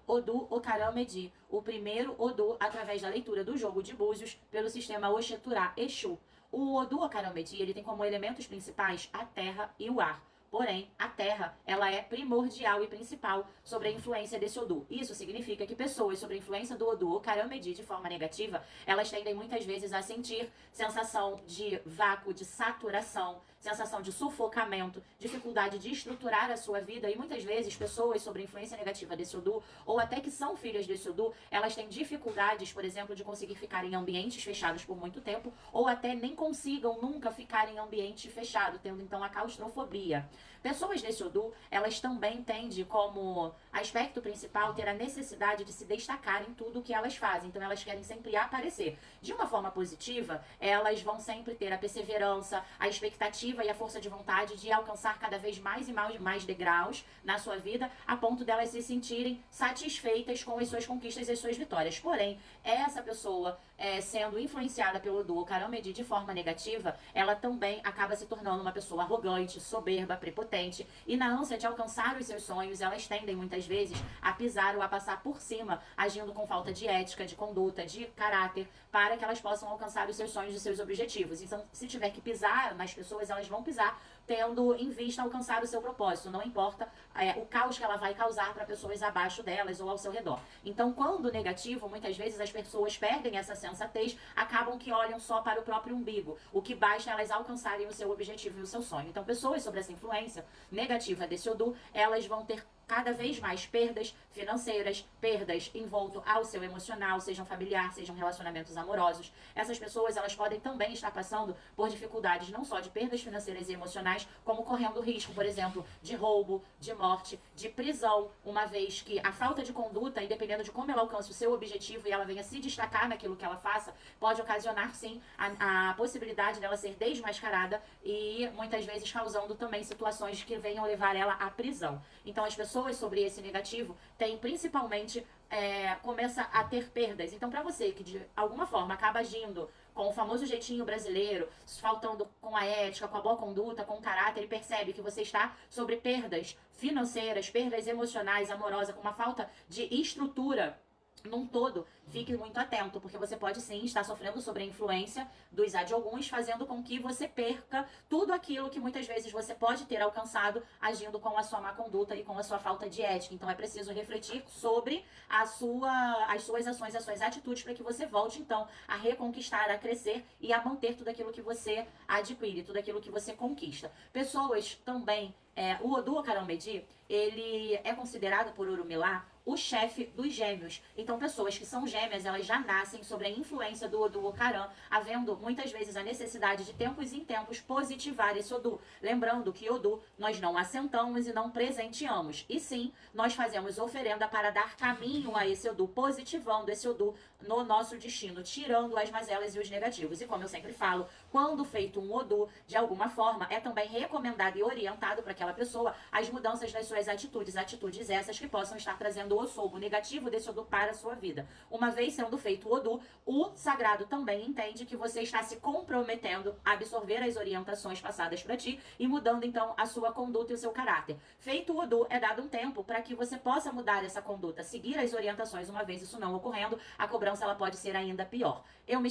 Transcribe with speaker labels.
Speaker 1: Odu Okaran Medi, o primeiro Odu através da leitura do jogo de búzios pelo sistema Oxeturá Exu. O Odu Okaran Medi, ele tem como elementos principais a terra e o ar. Porém, a terra, ela é primordial e principal sobre a influência desse Odu. Isso significa que pessoas sobre a influência do Odu Okaran Medi de forma negativa, elas tendem muitas vezes a sentir sensação de vácuo, de saturação, sensação de sufocamento, dificuldade de estruturar a sua vida, e muitas vezes pessoas sobre a influência negativa desse Odu, ou até que são filhas desse Odu, elas têm dificuldades, por exemplo, de conseguir ficar em ambientes fechados por muito tempo, ou até nem consigam nunca ficar em ambiente fechado, tendo então a claustrofobia. Pessoas desse Odu, elas também tendem como aspecto principal ter a necessidade de se destacar em tudo que elas fazem. Então elas querem sempre aparecer. De uma forma positiva, elas vão sempre ter a perseverança, a expectativa e a força de vontade de alcançar cada vez mais e mais degraus na sua vida, a ponto delas se sentirem satisfeitas com as suas conquistas e as suas vitórias. Porém, essa pessoa, sendo influenciada pelo Odu Okaran Medi de forma negativa, ela também acaba se tornando uma pessoa arrogante, soberba, prepotente, e na ânsia de alcançar os seus sonhos, elas tendem muitas vezes a pisar ou a passar por cima, agindo com falta de ética, de conduta, de caráter, para que elas possam alcançar os seus sonhos e seus objetivos. Então, se tiver que pisar nas pessoas, elas vão pisar tendo em vista alcançar o seu propósito, não importa o caos que ela vai causar para pessoas abaixo delas ou ao seu redor. Então, quando negativo, muitas vezes as pessoas perdem essa sensatez, acabam que olham só para o próprio umbigo, o que basta elas alcançarem o seu objetivo e o seu sonho. Então, pessoas sobre essa influência negativa desse Odu, elas vão ter cada vez mais perdas financeiras, perdas envolto ao seu emocional, sejam familiar, sejam relacionamentos amorosos. Essas pessoas, elas podem também estar passando por dificuldades não só de perdas financeiras e emocionais, como correndo risco, por exemplo, de roubo, de morte, de prisão, uma vez que a falta de conduta, e dependendo de como ela alcance o seu objetivo e ela venha se destacar naquilo que ela faça, pode ocasionar sim a possibilidade dela ser desmascarada e muitas vezes causando também situações que venham levar ela à prisão. Então as pessoas sobre esse negativo têm principalmente começa a ter perdas. Então, para você que de alguma forma acaba agindo com o famoso jeitinho brasileiro, faltando com a ética, com a boa conduta, com o caráter, e percebe que você está sobre perdas financeiras, perdas emocionais, amorosas, com uma falta de estrutura num todo, fique muito atento, porque você pode sim estar sofrendo sobre a influência dos adioguns, fazendo com que você perca tudo aquilo que muitas vezes você pode ter alcançado agindo com a sua má conduta e com a sua falta de ética. Então é preciso refletir sobre as suas ações, as suas atitudes, para que você volte então a reconquistar, a crescer e a manter tudo aquilo que você adquire, tudo aquilo que você conquista. Pessoas também, o Odu Okaran Medi, ele é considerado por Urumilá o chefe dos gêmeos. Então, pessoas que são gêmeas, elas já nascem sobre a influência do Odu Okaran, havendo muitas vezes a necessidade de tempos em tempos positivar esse Odu. Lembrando que Odu nós não assentamos e não presenteamos, e sim, nós fazemos oferenda para dar caminho a esse Odu, positivando esse Odu no nosso destino, tirando as mazelas e os negativos. E como eu sempre falo, quando feito um Odu, de alguma forma, é também recomendado e orientado para aquela pessoa as mudanças das suas atitudes essas que possam estar trazendo o sobo negativo desse Odu para a sua vida. Uma vez sendo feito o Odu, o sagrado também entende que você está se comprometendo a absorver as orientações passadas para ti e mudando então a sua conduta e o seu caráter. Feito o Odu, é dado um tempo para que você possa mudar essa conduta, seguir as orientações. Uma vez isso não ocorrendo, a cobrança ela pode ser ainda pior. Eu me